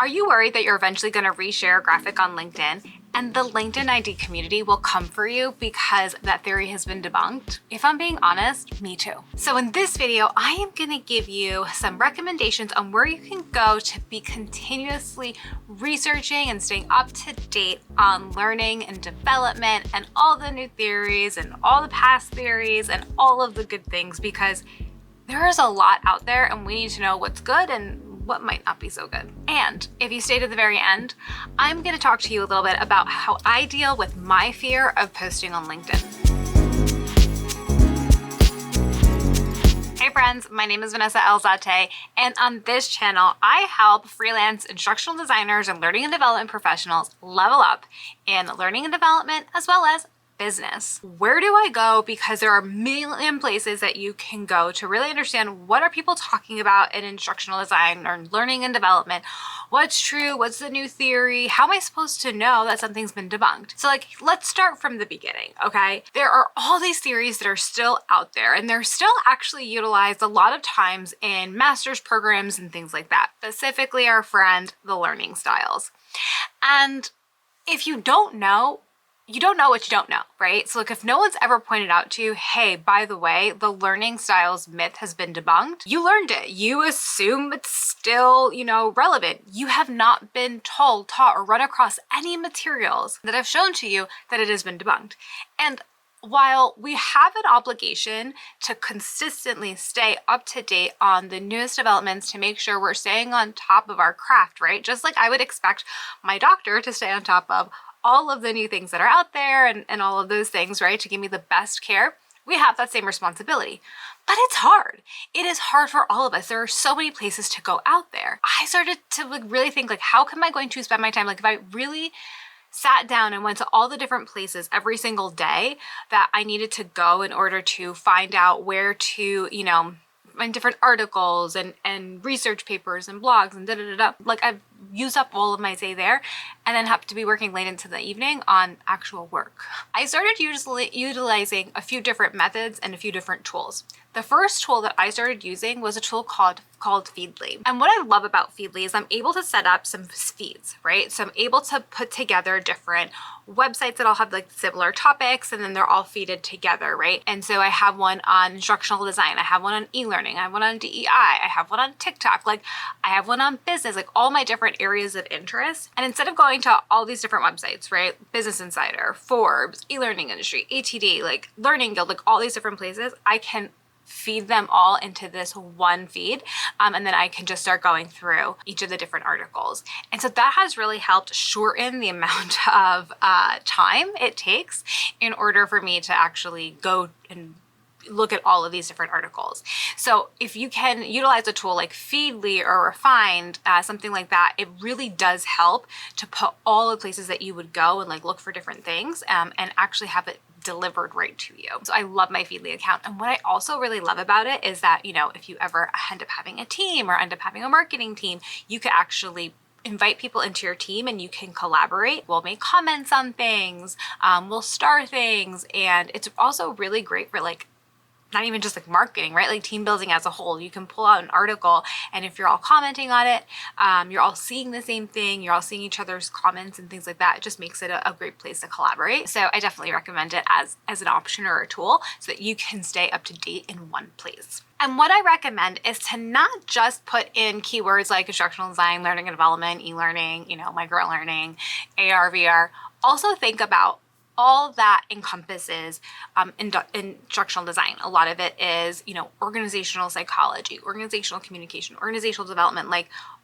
Are you worried that you're eventually going to reshare a graphic on LinkedIn and the LinkedIn ID community will come for you because that theory has been debunked? If I'm being honest, me too. So in this video, I am going to give you some recommendations on where you can go to be continuously researching and staying up to date on learning and development and all the new theories and all the past theories and all of the good things, because there is a lot out there and we need to know what's good and what might not be so good. And if you stay to the very end, I'm going to talk to you a little bit about how I deal with my fear of posting on LinkedIn. Hey friends, my name is Vanessa Elzate, and on this channel, I help freelance instructional designers and learning and development professionals level up in learning and development as well as business. Where do I go? Because there are a million places that you can go to really understand what are people talking about in instructional design or learning and development. What's true? What's the new theory? How am I supposed to know that something's been debunked? So let's start from the beginning, okay? There are all these theories that are still out there, and they're still actually utilized a lot of times in master's programs and things like that, specifically our friend, the learning styles. And if you don't know, you don't know what you don't know, right? So if no one's ever pointed out to you, hey, by the way, the learning styles myth has been debunked, you learned it. You assume it's still, relevant. You have not been told, taught, or run across any materials that have shown to you that it has been debunked. And while we have an obligation to consistently stay up to date on the newest developments to make sure we're staying on top of our craft, right? Just like I would expect my doctor to stay on top of all of the new things that are out there and all of those things, right, to give me the best care, we have that same responsibility. But it's hard. It is hard for all of us. There are so many places to go out there. I started to really think, how am I going to spend my time? If I really sat down and went to all the different places every single day that I needed to go in order to find out where to, find different articles and research papers and blogs and da-da-da-da. I've used up all of my day there and then have to be working late into the evening on actual work. I started utilizing a few different methods and a few different tools. The first tool that I started using was a tool called Feedly. And what I love about Feedly is I'm able to set up some feeds, right? So I'm able to put together different websites that all have similar topics, and then they're all feeded together, right? And so I have one on instructional design, I have one on e-learning, I have one on DEI, I have one on TikTok, I have one on business, all my different areas of interest. And instead of going to all these different websites, right? Business Insider, Forbes, e-learning industry, ATD, Learning Guild, all these different places, I can feed them all into this one feed. And then I can just start going through each of the different articles. And so that has really helped shorten the amount of time it takes in order for me to actually go and look at all of these different articles. So if you can utilize a tool like Feedly or Refined, something like that, it really does help to put all the places that you would go and look for different things and actually have it delivered right to you. So I love my Feedly account. And what I also really love about it is that, if you ever end up having a team or end up having a marketing team, you could actually invite people into your team and you can collaborate. We'll make comments on things, we'll star things. And it's also really great for not even just marketing, right? Team building as a whole. You can pull out an article, and if you're all commenting on it, you're all seeing the same thing, you're all seeing each other's comments and things like that. It just makes it a great place to collaborate. So I definitely recommend it as an option or a tool so that you can stay up to date in one place. And what I recommend is to not just put in keywords like instructional design, learning and development, e-learning, micro learning, AR, VR. Also think about all that encompasses instructional design. A lot of it is, organizational psychology, organizational communication, organizational development,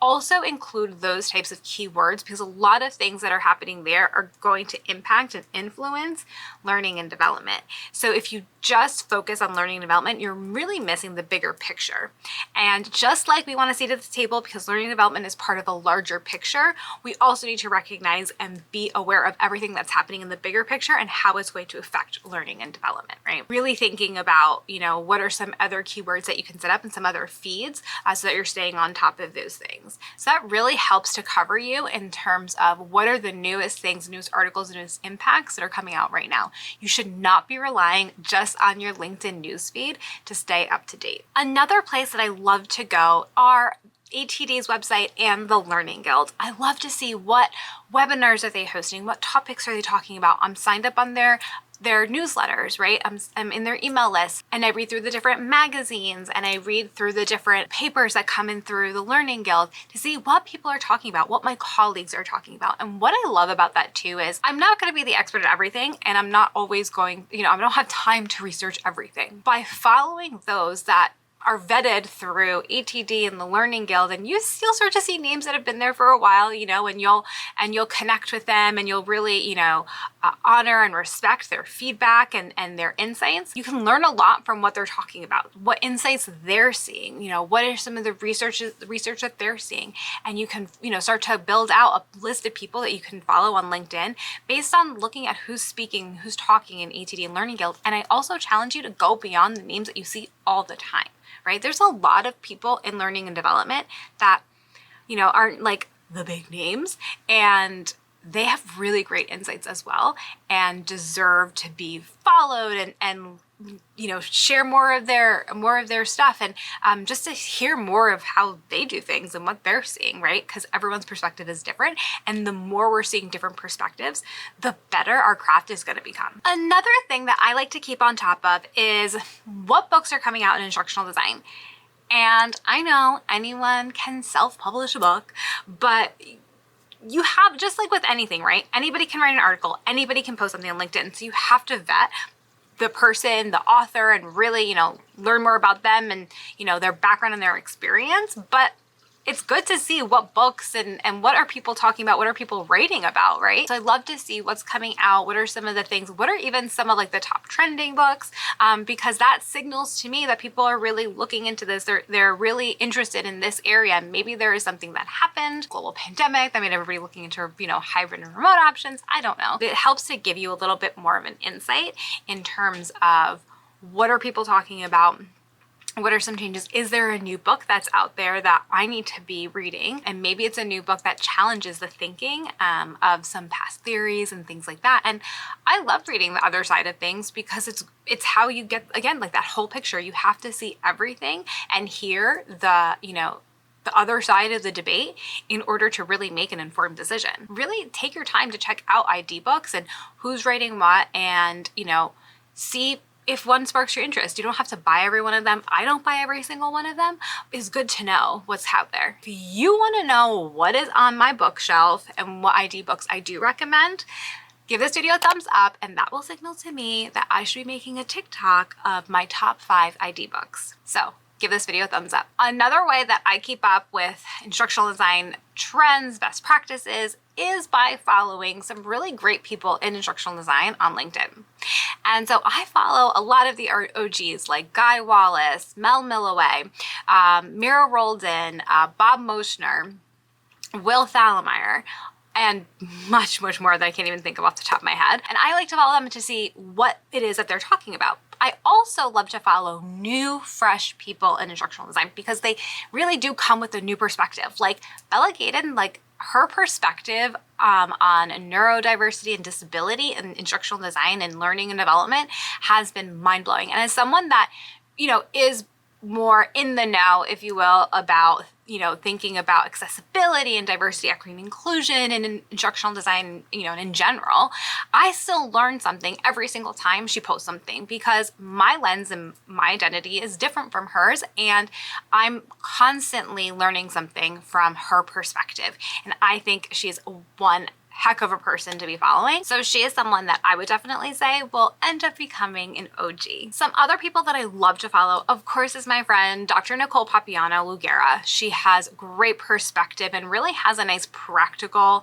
also include those types of keywords, because a lot of things that are happening there are going to impact and influence learning and development. So if you just focus on learning and development, you're really missing the bigger picture. And just like we want to sit at the table because learning and development is part of a larger picture, we also need to recognize and be aware of everything that's happening in the bigger picture and how it's going to affect learning and development, right? Really thinking about, what are some other keywords that you can set up and some other feeds so that you're staying on top of those things. So that really helps to cover you in terms of what are the newest things, newest articles, and newest impacts that are coming out right now. You should not be relying just on your LinkedIn newsfeed to stay up to date. Another place that I love to go are ATD's website and the Learning Guild. I love to see what webinars are they hosting, what topics are they talking about. I'm signed up on their newsletters, right? I'm in their email list, and I read through the different magazines, and I read through the different papers that come in through the Learning Guild to see what people are talking about, what my colleagues are talking about. And what I love about that too is I'm not going to be the expert at everything, and I'm not always going, I don't have time to research everything. By following those that are vetted through ATD and the Learning Guild, and you'll start to see names that have been there for a while, and you'll connect with them, and you'll really, honor and respect their feedback and their insights. You can learn a lot from what they're talking about, what insights they're seeing, what are some of the research that they're seeing, and you can, start to build out a list of people that you can follow on LinkedIn based on looking at who's speaking, who's talking in ATD and Learning Guild. And I also challenge you to go beyond the names that you see all the time. Right? There's a lot of people in learning and development that, aren't like the big names, and they have really great insights as well and deserve to be followed and share more of their stuff, and just to hear more of how they do things and what they're seeing, right? Because everyone's perspective is different, and the more we're seeing different perspectives, the better our craft is going to become. Another thing that I like to keep on top of is what books are coming out in instructional design. And I know anyone can self-publish a book, but you have, just like with anything, right? Anybody can write an article, anybody can post something on LinkedIn. So you have to vet the person, the author, and really, learn more about them and, their background and their experience. But it's good to see what books and what are people talking about, what are people writing about, right? So I love to see what's coming out, what are some of the things, what are even some of like the top trending books, because that signals to me that people are really looking into this. They're really interested in this area. Maybe there is something that happened, global pandemic, that made everybody looking into, hybrid and remote options. I don't know. It helps to give you a little bit more of an insight in terms of what are people talking about. What are some changes? Is there a new book that's out there that I need to be reading? And maybe it's a new book that challenges the thinking of some past theories and things like that. And I love reading the other side of things because it's how you get, again, like that whole picture. You have to see everything and hear the other side of the debate in order to really make an informed decision. Really take your time to check out ID books and who's writing what, and, see if one sparks your interest. You don't have to buy every one of them. I don't buy every single one of them. It's good to know what's out there. If you want to know what is on my bookshelf and what ID books I do recommend, give this video a thumbs up, and that will signal to me that I should be making a TikTok of my top 5 ID books. So give this video a thumbs up. Another way that I keep up with instructional design trends, best practices, is by following some really great people in instructional design on LinkedIn. And so I follow a lot of the OGs like Guy Wallace, Mel Milloway, Mira Roldan, Bob Moschner, Will Thalmeyer, and much, much more that I can't even think of off the top of my head. And I like to follow them to see what it is that they're talking about. I also love to follow new, fresh people in instructional design because they really do come with a new perspective. Like Bella Gaden, her perspective on neurodiversity and disability and instructional design and learning and development has been mind-blowing. And as someone that, is more in the know, if you will, about, thinking about accessibility and diversity, equity, and inclusion and in instructional design, and in general, I still learn something every single time she posts something because my lens and my identity is different from hers, and I'm constantly learning something from her perspective. And I think she's one heck of a person to be following. So she is someone that I would definitely say will end up becoming an OG. Some other people that I love to follow, of course, is my friend, Dr. Nicole Papiano Lugera. She has great perspective and really has a nice practical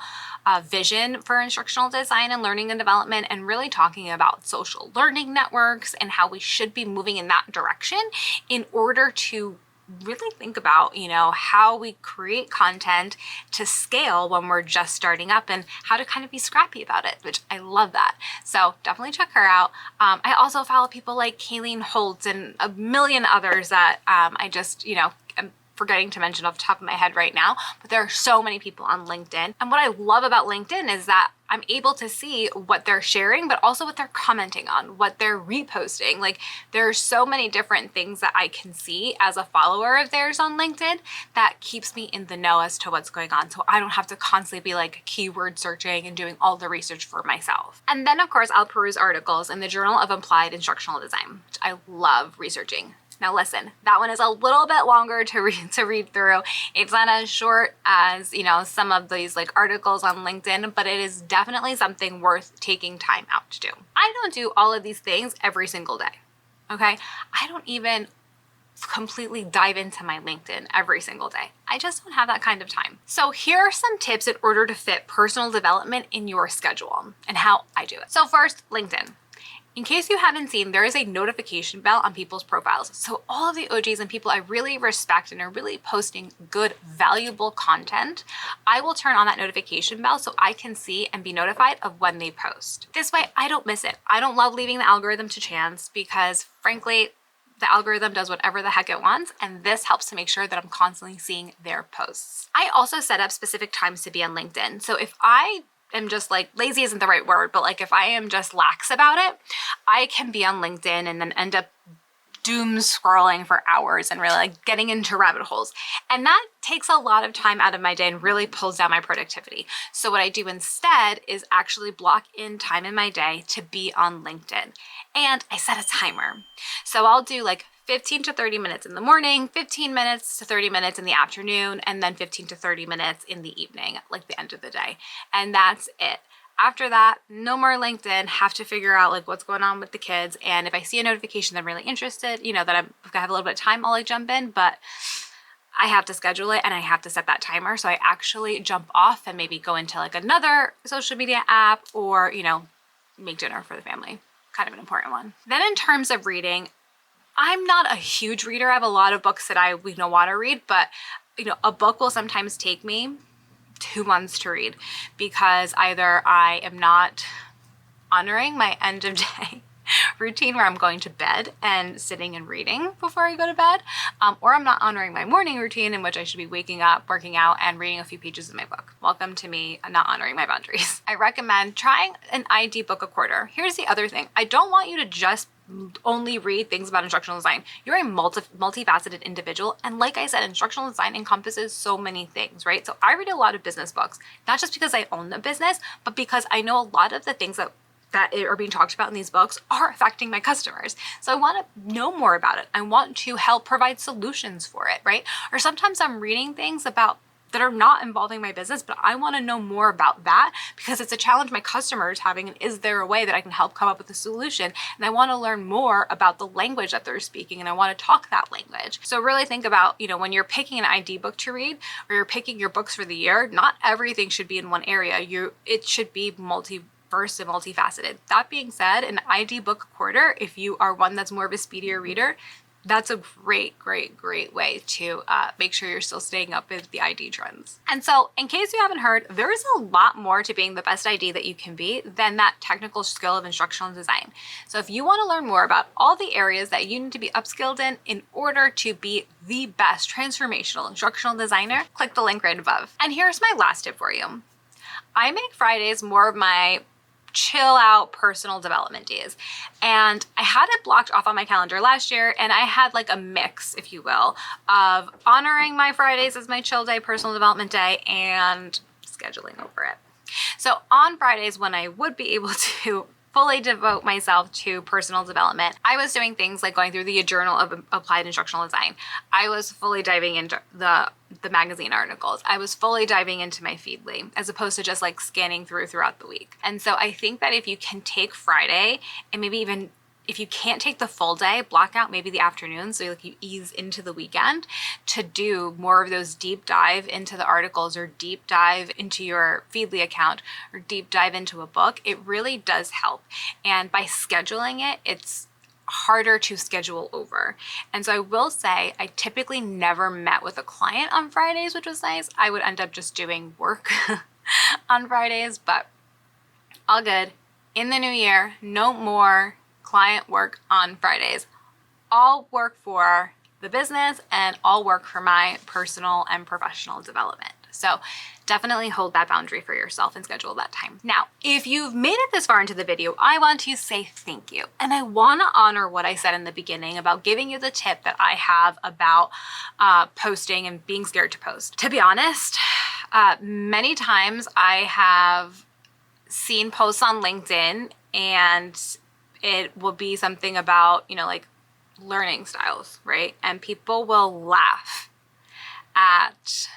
vision for instructional design and learning and development, and really talking about social learning networks and how we should be moving in that direction in order to really think about, how we create content to scale when we're just starting up and how to kind of be scrappy about it, which I love that. So definitely check her out. I also follow people like Kayleen Holtz and a million others that I just, am forgetting to mention off the top of my head right now, but there are so many people on LinkedIn. And what I love about LinkedIn is that I'm able to see what they're sharing, but also what they're commenting on, what they're reposting. Like, there are so many different things that I can see as a follower of theirs on LinkedIn that keeps me in the know as to what's going on. So I don't have to constantly be like keyword searching and doing all the research for myself. And then of course I'll peruse articles in the Journal of Applied Instructional Design, which I love researching. Now listen, that one is a little bit longer to read through. It's not as short as, you know, some of these like articles on LinkedIn, but it is definitely something worth taking time out to do. I don't do all of these things every single day, okay? I don't even completely dive into my LinkedIn every single day. I just don't have that kind of time. So here are some tips in order to fit personal development in your schedule and how I do it. So first, LinkedIn. In case you haven't seen, there is a notification bell on people's profiles. So all of the OGs and people I really respect and are really posting good, valuable content, I will turn on that notification bell so I can see and be notified of when they post. This way, I don't miss it. I don't love leaving the algorithm to chance because frankly, the algorithm does whatever the heck it wants, and this helps to make sure that I'm constantly seeing their posts. I also set up specific times to be on LinkedIn. So if I am just like, lazy isn't the right word, but like if I am just lax about it, I can be on LinkedIn and then end up doom scrolling for hours and really like getting into rabbit holes. And that takes a lot of time out of my day and really pulls down my productivity. So what I do instead is actually block in time in my day to be on LinkedIn. And I set a timer. So I'll do like 15 to 30 minutes in the morning, 15 minutes to 30 minutes in the afternoon, and then 15 to 30 minutes in the evening, like the end of the day. And that's it. After that, no more LinkedIn, have to figure out like what's going on with the kids. And if I see a notification that I'm really interested, you know, that if I have a little bit of time, I'll like jump in, but I have to schedule it and I have to set that timer. So I actually jump off and maybe go into like another social media app or, you know, make dinner for the family. Kind of an important one. Then in terms of reading, I'm not a huge reader. I have a lot of books that I want to read, but you know, a book will sometimes take me 2 months to read because either I am not honoring my end of day routine where I'm going to bed and sitting and reading before I go to bed, or I'm not honoring my morning routine in which I should be waking up, working out, and reading a few pages of my book. Welcome to me not honoring my boundaries. I recommend trying an ID book a quarter. Here's the other thing. I don't want you to just only read things about instructional design. You're a multifaceted individual. And like I said, instructional design encompasses so many things, right? So I read a lot of business books, not just because I own the business, but because I know a lot of the things that are being talked about in these books are affecting my customers. So I want to know more about it. I want to help provide solutions for it, right? Or sometimes I'm reading things about that are not involving my business, but I want to know more about that because it's a challenge my customer is having. And is there a way that I can help come up with a solution? And I want to learn more about the language that they're speaking, and I want to talk that language. So really think about, you know, when you're picking an ID book to read or you're picking your books for the year, not everything should be in one area. It should be multiverse and multifaceted. That being said, an ID book a quarter, if you are one that's more of a speedier reader, that's a great way to make sure you're still staying up with the ID trends. And so in case you haven't heard, there is a lot more to being the best ID that you can be than that technical skill of instructional design. So if you want to learn more about all the areas that you need to be upskilled in order to be the best transformational instructional designer, click the link right above. And here's my last tip for you. I make Fridays more of my chill out personal development days. And I had it blocked off on my calendar last year, and I had like a mix, if you will, of honoring my Fridays as my chill day, personal development day, and scheduling over it. So on Fridays, when I would be able to fully devote myself to personal development, I was doing things like going through the Journal of Applied Instructional Design. I was fully diving into the magazine articles. I was fully diving into my Feedly as opposed to just like scanning throughout the week. And so I think that if you can take Friday and maybe even if you can't take the full day, block out maybe the afternoon so like you ease into the weekend to do more of those deep dive into the articles or deep dive into your Feedly account or deep dive into a book. It really does help. And by scheduling it, it's harder to schedule over. And so I will say I typically never met with a client on Fridays, which was nice. I would end up just doing work on Fridays, but all good. In the new year, no more client work on Fridays. All work for the business and all work for my personal and professional development. So definitely hold that boundary for yourself and schedule that time. Now, if you've made it this far into the video, I want to say thank you. And I want to honor what I said in the beginning about giving you the tip that I have about posting and being scared to post. To be honest, many times I have seen posts on LinkedIn and it will be something about, like learning styles, right? And people will laugh at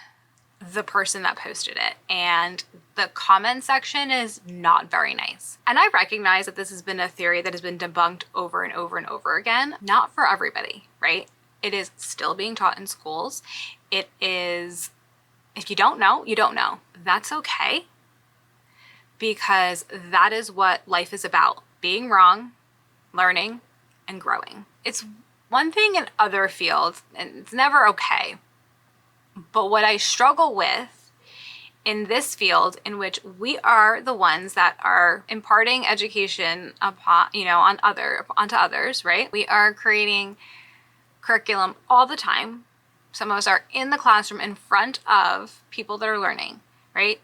the person that posted it, and the comment section is not very nice. And I recognize that this has been a theory that has been debunked over and over and over again. Not for everybody, right? It is still being taught in schools. It is, if you don't know, you don't know. That's okay, because that is what life is about: being wrong, learning, and growing. It's one thing in other fields, and it's never okay. But what I struggle with in this field, in which we are the ones that are imparting education upon, onto others, right? We are creating curriculum all the time. Some of us are in the classroom in front of people that are learning, right?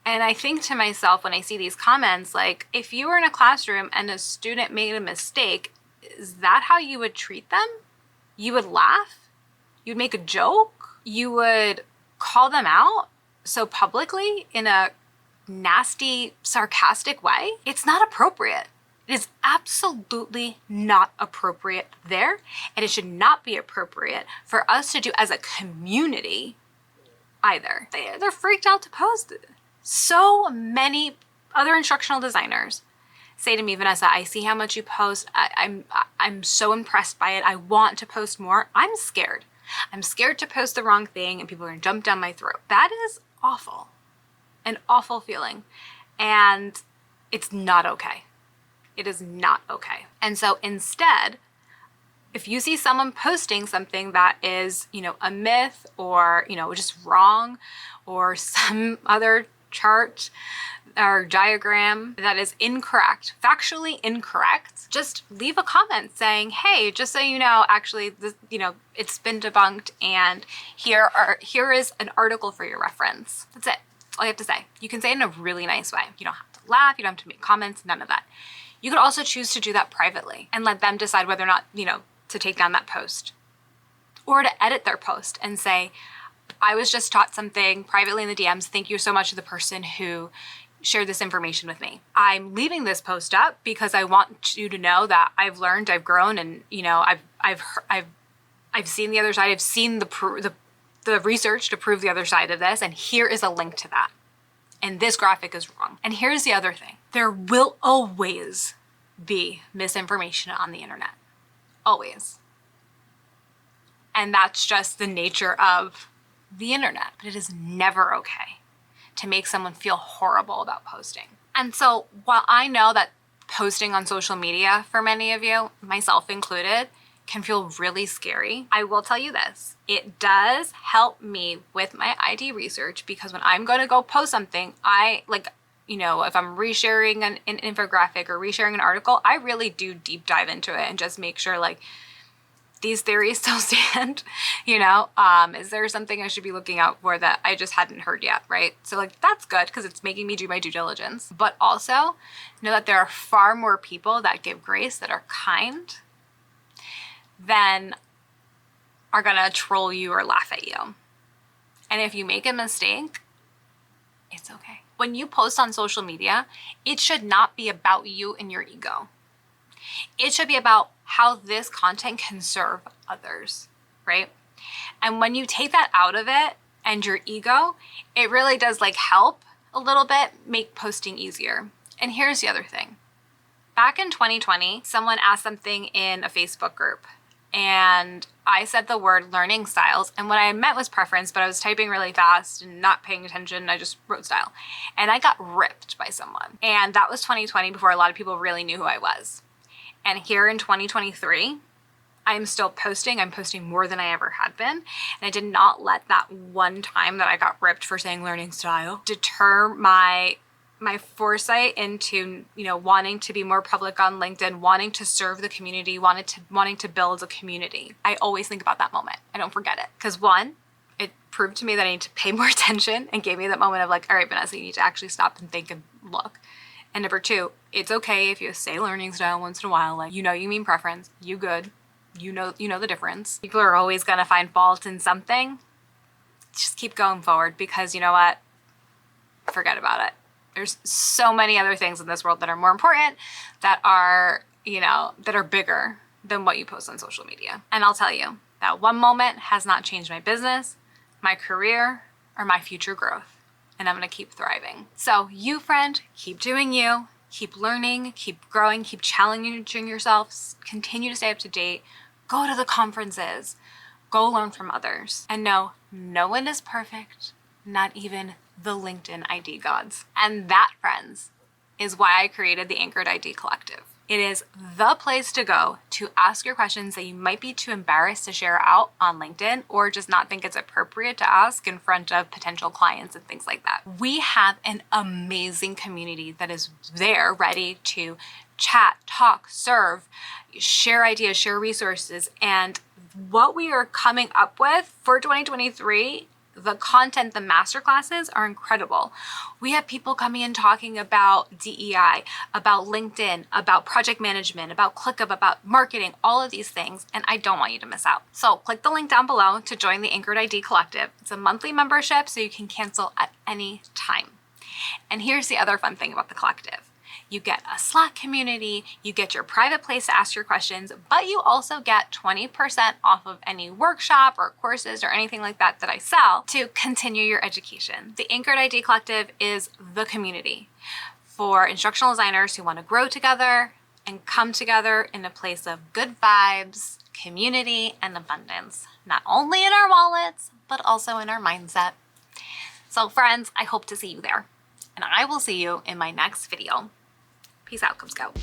And I think to myself when I see these comments, like, if you were in a classroom and a student made a mistake, is that how you would treat them? You would laugh? You'd make a joke? You would call them out so publicly in a nasty, sarcastic way? It's not appropriate. It is absolutely not appropriate there, and it should not be appropriate for us to do as a community either. They're freaked out to post. So many other instructional designers say to me, Vanessa, I see how much you post. I'm so impressed by it. I want to post more. I'm scared. I'm scared to post the wrong thing and people are gonna jump down my throat. That is awful, an awful feeling. And it's not okay. It is not okay. And so instead, if you see someone posting something that is, a myth or, just wrong, or some other chart or diagram that is incorrect, factually incorrect, just leave a comment saying, hey, just so you know, actually, this, it's been debunked, and here is an article for your reference. That's it. That's all you have to say. You can say it in a really nice way. You don't have to laugh. You don't have to make comments, none of that. You could also choose to do that privately and let them decide whether or not, to take down that post, or to edit their post and say, I was just taught something privately in the DMs. Thank you so much to the person who shared this information with me. I'm leaving this post up because I want you to know that I've learned, I've grown, and I've seen the other side. I've seen the research to prove the other side of this, and here is a link to that. And this graphic is wrong. And here's the other thing: there will always be misinformation on the internet, always. And that's just the nature of the internet. But it is never okay to make someone feel horrible about posting. And so while I know that posting on social media for many of you, myself included, can feel really scary, I will tell you this: it does help me with my ID research, because when I'm going to go post something, if I'm resharing an infographic or resharing an article, I really do deep dive into it and just make sure, these theories still stand, is there something I should be looking out for that I just hadn't heard yet, right? So that's good, because it's making me do my due diligence. But also know that there are far more people that give grace, that are kind, than are gonna troll you or laugh at you. And if you make a mistake, it's okay. When you post on social media, it should not be about you and your ego. It should be about how this content can serve others, right? And when you take that out of it and your ego, it really does help a little bit make posting easier. And here's the other thing. Back in 2020, someone asked something in a Facebook group, and I said the word learning styles, and what I meant was preference, but I was typing really fast and not paying attention. I just wrote style, and I got ripped by someone. And that was 2020, before a lot of people really knew who I was. And here in 2023, I'm still posting. I'm posting more than I ever had been. And I did not let that one time that I got ripped for saying learning style deter my my foresight into, wanting to be more public on LinkedIn, wanting to serve the community, wanting to build a community. I always think about that moment. I don't forget it. Because one, it proved to me that I need to pay more attention and gave me that moment of like, all right, Vanessa, you need to actually stop and think and look. And number two, it's okay if you say learning style once in a while, like, you mean preference, you good, you know the difference. People are always gonna find fault in something. Just keep going forward, because you know what? Forget about it. There's so many other things in this world that are more important, that are, that are bigger than what you post on social media. And I'll tell you, that one moment has not changed my business, my career, or my future growth. And I'm gonna keep thriving. So you, friend, keep doing you, keep learning, keep growing, keep challenging yourself, continue to stay up to date, go to the conferences, go learn from others. And no one is perfect, not even the LinkedIn ID gods. And that, friends, is why I created the Anchored ID Collective. It is the place to go to ask your questions that you might be too embarrassed to share out on LinkedIn, or just not think it's appropriate to ask in front of potential clients and things like that. We have an amazing community that is there ready to chat, talk, serve, share ideas, share resources. And what we are coming up with for 2023, the content, the masterclasses are incredible. We have people coming in talking about DEI, about LinkedIn, about project management, about ClickUp, about marketing, all of these things, and I don't want you to miss out. So click the link down below to join the Anchored ID Collective. It's a monthly membership, so you can cancel at any time. And here's the other fun thing about the collective. You get a Slack community, you get your private place to ask your questions, but you also get 20% off of any workshop or courses or anything like that that I sell to continue your education. The Anchored ID Collective is the community for instructional designers who want to grow together and come together in a place of good vibes, community, and abundance, not only in our wallets, but also in our mindset. So friends, I hope to see you there, and I will see you in my next video. Peace out, Cubs Scout.